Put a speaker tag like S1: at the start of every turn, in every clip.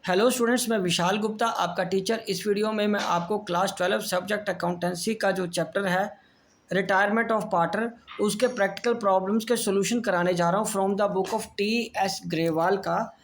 S1: Hello students, मैं विशाल गुप्ता आपका teacher. इस वीडियो में मैं आपको क्लास 12 सब्जेक्ट अकाउंटेंसी का जो चैप्टर है रिटायरमेंट ऑफ पार्टनर, उसके प्रैक्टिकल प्रॉब्लम्स के सॉल्यूशन कराने जा रहा हूं from the book of T.S.. Grewal का।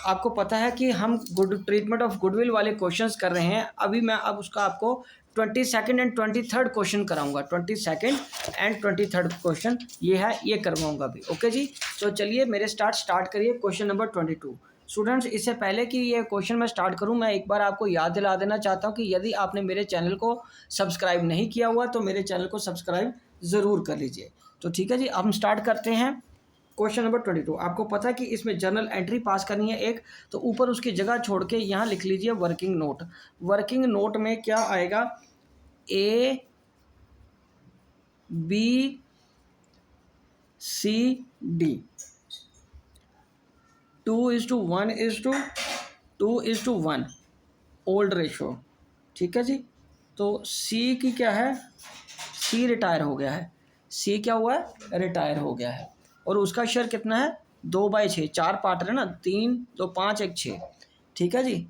S1: आपको पता है कि हम गुड ट्रीटमेंट ऑफ गुडविल वाले क्वेश्चंस कर रहे हैं। अभी मैं अब उसका आपको 22nd एंड 23rd क्वेश्चन कराऊंगा। 22nd एंड 23rd क्वेश्चन ये है, ये करवाऊंगा अभी। ओके जी, तो चलिए मेरे स्टार्ट करिए क्वेश्चन नंबर 22। स्टूडेंट्स, इससे पहले कि ये क्वेश्चन मैं स्टार्ट करूं, मैं एक बार आपको याद दिला देना चाहता हूं कि यदि आपने मेरे चैनल को सब्सक्राइब नहीं किया हुआ तो मेरे चैनल को सब्सक्राइब ज़रूर कर लीजिए। तो ठीक है जी, अब हम स्टार्ट करते हैं क्वेश्चन नंबर 22। आपको पता है कि इसमें जर्नल एंट्री पास करनी है एक, तो ऊपर उसकी जगह छोड़ के यहाँ लिख लीजिए वर्किंग नोट। वर्किंग नोट में क्या आएगा? A B C D 2:1:2:1 old ratio. ठीक है जी, तो C की क्या है? C रिटायर हो गया है। C क्या हुआ है? रिटायर हो गया है। और उसका शेयर कितना है? 2/6। 4 पार्टनर है ना, 3 2 5 1 6। ठीक है जी,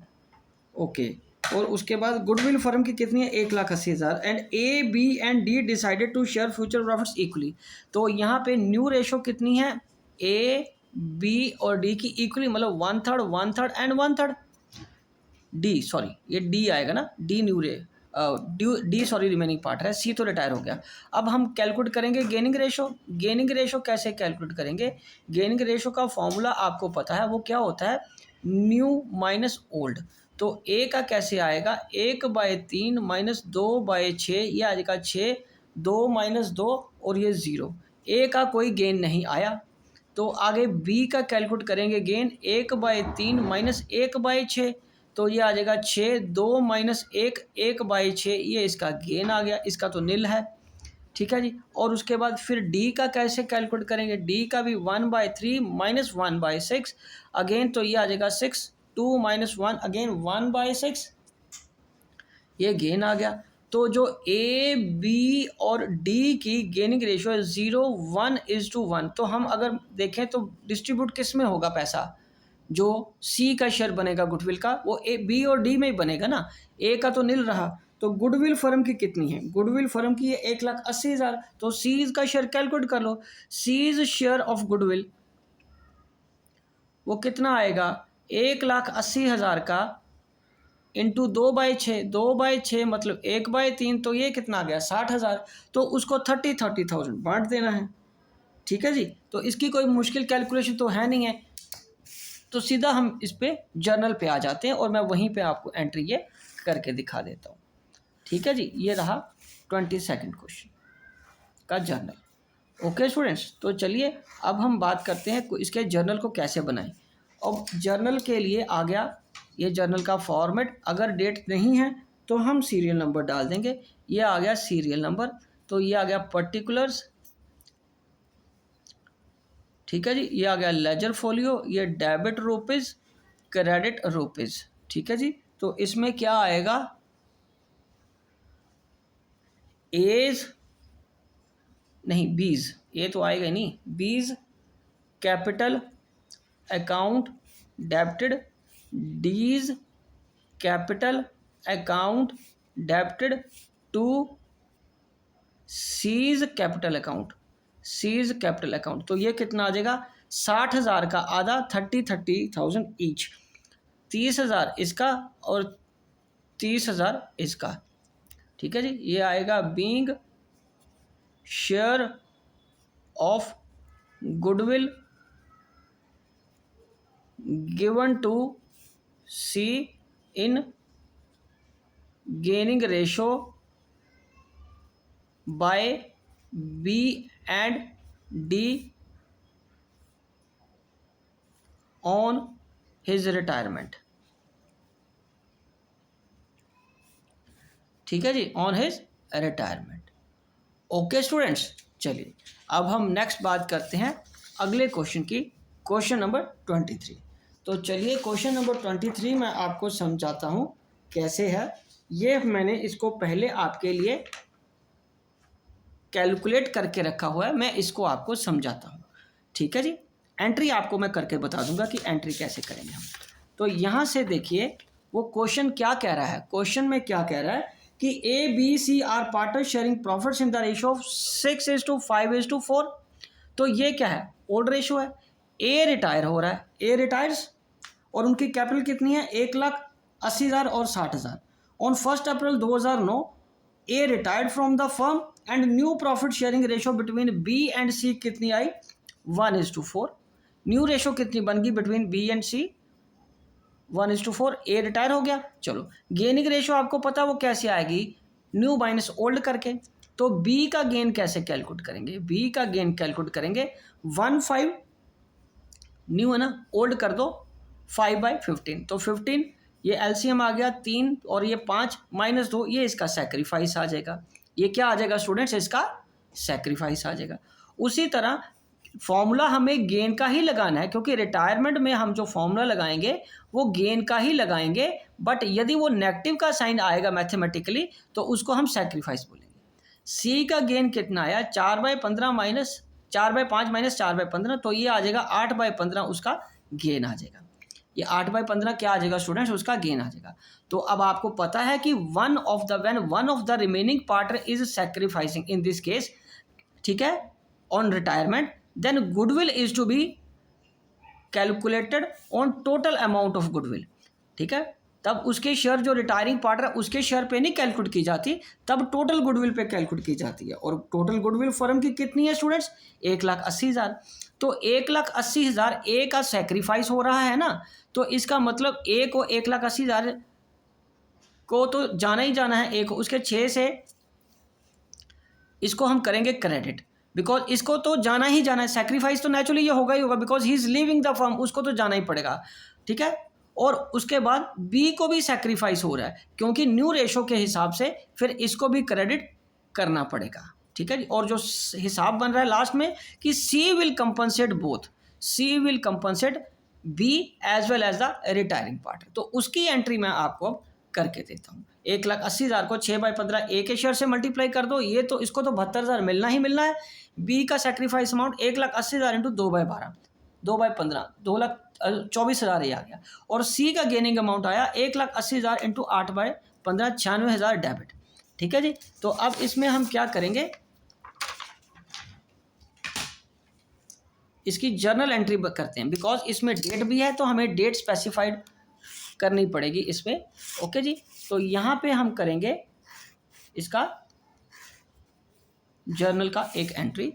S1: ओके। और उसके बाद गुडविल फर्म की कितनी है? 1,80,000। And A B and D decided to share future profits equally. तो यहाँ पे न्यू रेशो कितनी है? ए बी और डी की इक्वली, मतलब 1/3 1/3 एंड 1/3। डी सॉरी, ये डी आएगा ना, डी न्यू रे डी सॉरी रिमेनिंग पार्ट है। सी तो रिटायर हो गया। अब हम कैलकुलेट करेंगे गेनिंग रेशो। गेनिंग रेशो कैसे कैलकुलेट करेंगे? गेनिंग रेशो का फॉर्मूला आपको पता है, वो क्या होता है? New minus old. तो ए का कैसे आएगा? 1/3 माइनस 2/6, ये आ जाएगा 6, 2 - 2 और ये 0। ए का कोई गेन नहीं आया। तो आगे बी का कैलकुलेट करेंगे गेन। 1/3 माइनस 1/6, तो ये आ जाएगा 6, 2 - 1 1/6, ये इसका गेन आ गया, इसका तो नील है। ठीक है जी। और उसके बाद फिर डी का कैसे कैलकुलेट करेंगे? डी का भी 1/3 माइनस 1/6 अगेन, तो ये आ जाएगा 6, 2 - 1 अगेन 1/6, ये गेन आ गया। तो जो ए बी और डी की गेनिंग रेशियो है 0:1:1। तो हम अगर देखें तो डिस्ट्रीब्यूट किस में होगा पैसा? जो सी का शेयर बनेगा गुडविल का, वो ए बी और डी में ही बनेगा ना। ए का तो नील रहा। तो गुडविल फर्म की कितनी है? गुडविल फर्म की है 1,80,000। तो सीज का शेयर कैलकुलेट कर लो। सीज शेयर ऑफ गुडविल वो कितना आएगा? 1,80,000 का इंटू 2/6, 2/6 मतलब 1/3, तो ये कितना आ गया? 60,000। तो उसको 30,000 बांट देना है। ठीक है जी, तो इसकी कोई मुश्किल कैलकुलेशन तो है नहीं है। तो सीधा हम इस पे जर्नल पे आ जाते हैं और मैं वहीं पे आपको एंट्री ये करके दिखा देता हूँ। ठीक है जी, ये रहा 22nd क्वेश्चन का जर्नल। ओके स्टूडेंट्स, तो चलिए अब हम बात करते हैं इसके जर्नल को कैसे बनाएं। अब जर्नल के लिए आ गया ये जर्नल का फॉर्मेट। अगर डेट नहीं है तो हम सीरियल नंबर डाल देंगे। ये आ गया सीरियल नंबर, तो ये आ गया पर्टिकुलर्स। ठीक है जी, ये आ गया लेजर फोलियो, ये डेबिट रुपीज़, क्रेडिट रुपीज़। ठीक है जी, तो इसमें क्या आएगा? एज नहीं, बीज, ये तो आएगा नहीं। B's capital account debited, D's capital account debited to C's capital account, C's capital account. तो ये कितना आ जाएगा? 60,000 का आधा, 30,000 ईच। 30,000 इसका और 30,000 इसका। ठीक है जी, ये आएगा being share of goodwill given to C in gaining ratio by B and D on his retirement। ठीक है जी, on his retirement. Okay students, चलिए अब हम नेक्स्ट बात करते हैं अगले क्वेश्चन की, क्वेश्चन नंबर 23। तो चलिए क्वेश्चन नंबर 23 मैं आपको समझाता हूँ कैसे है। ये मैंने इसको पहले आपके लिए कैलकुलेट करके रखा हुआ है, मैं इसको आपको समझाता हूँ। ठीक है जी, एंट्री आपको मैं करके बता दूंगा कि एंट्री कैसे करेंगे हम। तो यहाँ से देखिए वो क्वेश्चन क्या कह रहा है, क्वेश्चन में क्या कह रहा है कि A B C are partner sharing profits in the ratio of 6:5:4। तो ये क्या है, ओल्ड रेशियो है। ए रिटायर हो रहा है, ए रिटायर्स, और उनकी कैपिटल कितनी है, 1,80,000 और 60,000। On 1 April 2009 A retired from the firm and new profit sharing ratio between B and C कितनी आई, 1:4। न्यू रेशियो कितनी बन गई between B and C, 1:4। A retire हो गया। चलो गेनिंग रेशियो आपको पता है वो कैसे आएगी, न्यू माइनस ओल्ड करके। तो बी का गेन कैसे कैलकुलेट करेंगे, बी का गेन कैलकुलेट करेंगे 1/5, न्यू है ना, ओल्ड कर दो 5/15, तो 15, ये एलसीएम आ गया 3 और ये 5 माइनस 2, ये इसका सेक्रीफाइस आ जाएगा। ये क्या आ जाएगा स्टूडेंट्स, इसका सेक्रीफाइस आ जाएगा। उसी तरह फॉर्मूला हमें गेन का ही लगाना है, क्योंकि रिटायरमेंट में हम जो फॉर्मूला लगाएंगे वो गेन का ही लगाएंगे, बट यदि वो नेगेटिव का साइन आएगा मैथमेटिकली तो उसको हम सेक्रीफाइस बोलेंगे। सी का गेन कितना आया, 4/15 माइनस 4/5 माइनस 4/15, तो ये आ जाएगा 8/15 उसका गेन आ जाएगा। ये 8/15 क्या आ जाएगा स्टूडेंट्स, उसका गेन आ जाएगा। तो अब आपको पता है कि one of the remaining partner is sacrificing in this case, ठीक है, on retirement, then goodwill is to be calculated on total amount of goodwill, ठीक है। तब उसके शेयर जो रिटायरिंग पार्टनर उसके शेयर पे नहीं कैलकुलेट की जाती, तब टोटल गुडविल पे कैलकुलेट की जाती है। और टोटल गुडविल फर्म की कितनी है स्टूडेंट्स, 1,80,000। तो 1,80,000 ए का सेक्रीफाइस हो रहा है ना, तो इसका मतलब ए को 1,80,000 को तो जाना ही जाना है, ए को उसके 6 से इसको हम करेंगे क्रेडिट, बिकॉज इसको तो जाना ही जाना है, सेक्रीफाइस तो नेचुरली ये होगा ही होगा, because he is leaving the firm, उसको तो जाना ही पड़ेगा, ठीक है। और उसके बाद बी को भी सेक्रीफाइस हो रहा है, क्योंकि न्यू रेशो के हिसाब से फिर इसको भी क्रेडिट करना पड़ेगा, ठीक है। और जो हिसाब बन रहा है लास्ट में कि C will compensate both, C will compensate B as well as the retiring partner. तो उसकी एंट्री मैं आपको करके देता हूँ। 1,80,000 को 6/15 ए के शेयर से मल्टीप्लाई कर दो, ये तो इसको तो 72,000 मिलना ही मिलना है। बी का सेक्रीफाइस अमाउंट 1,80,000 इंटू 2/12, 2/15, 2,24,000 ये आ गया। और सी का गेनिंग अमाउंट आया 1,80,000 इंटू 8/15, 96,000 डेबिट, ठीक है जी। तो अब इसमें हम क्या करेंगे, इसकी जर्नल एंट्री करते हैं, बिकॉज इसमें डेट भी है तो हमें डेट स्पेसिफाइड करनी पड़ेगी इसमें, ओके जी। तो यहाँ पे हम करेंगे इसका जर्नल का एक एंट्री,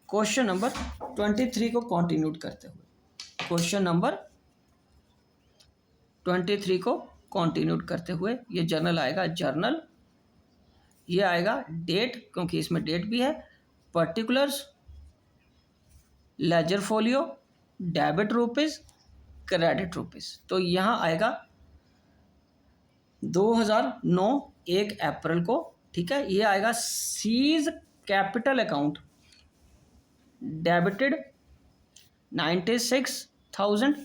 S1: क्वेश्चन नंबर 23 को कंटिन्यू करते हुए, क्वेश्चन नंबर 23 को कंटिन्यू करते हुए ये जर्नल आएगा, जर्नल ये आएगा डेट, क्योंकि इसमें डेट भी है, particulars, ledger folio, debit rupees, credit rupees. तो यहाँ आएगा 2009 1 अप्रैल को, ठीक है। ये आएगा C's capital account debited 96,000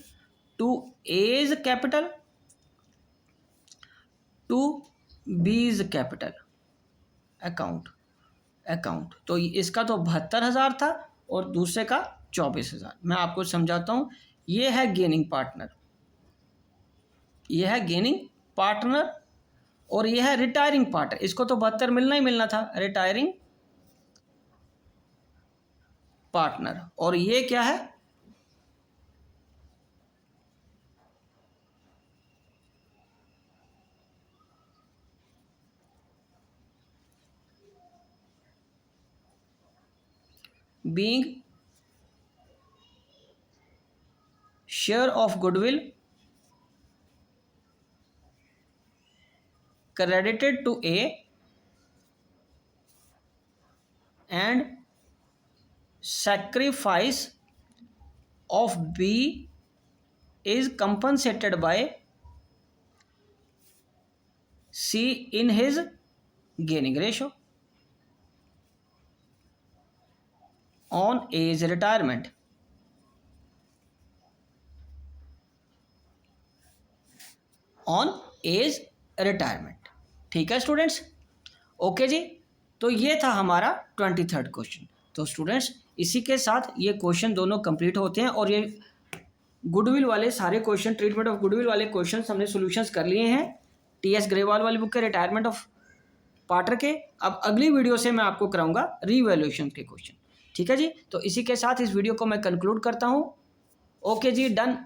S1: to A's capital to B's capital account. तो इसका तो 72,000 था और दूसरे का 24,000। मैं आपको समझाता हूँ, ये है गेनिंग पार्टनर, ये है गेनिंग पार्टनर, और ये है रिटायरिंग पार्टनर। इसको तो 72 मिलना ही मिलना था, रिटायरिंग पार्टनर। और ये क्या है, being share of goodwill credited to A and sacrifice of B is compensated by C in his gaining ratio on A's retirement. On A's retirement, ठीक है स्टूडेंट्स, ओके जी। तो ये था हमारा 23rd क्वेश्चन। तो स्टूडेंट्स इसी के साथ ये क्वेश्चन दोनों कंप्लीट होते हैं और ये गुडविल वाले सारे क्वेश्चन, ट्रीटमेंट ऑफ गुडविल वाले क्वेश्चन हमने सॉल्यूशंस कर लिए हैं टीएस ग्रेवाल वाली बुक के, रिटायरमेंट ऑफ पार्टर के। अब अगली वीडियो से मैं आपको कराऊंगा रीवैल्यूएशन के क्वेश्चन। ठीक है जी, तो इसी के साथ इस वीडियो को मैं कंक्लूड करता हूँ। ओके जी, डन।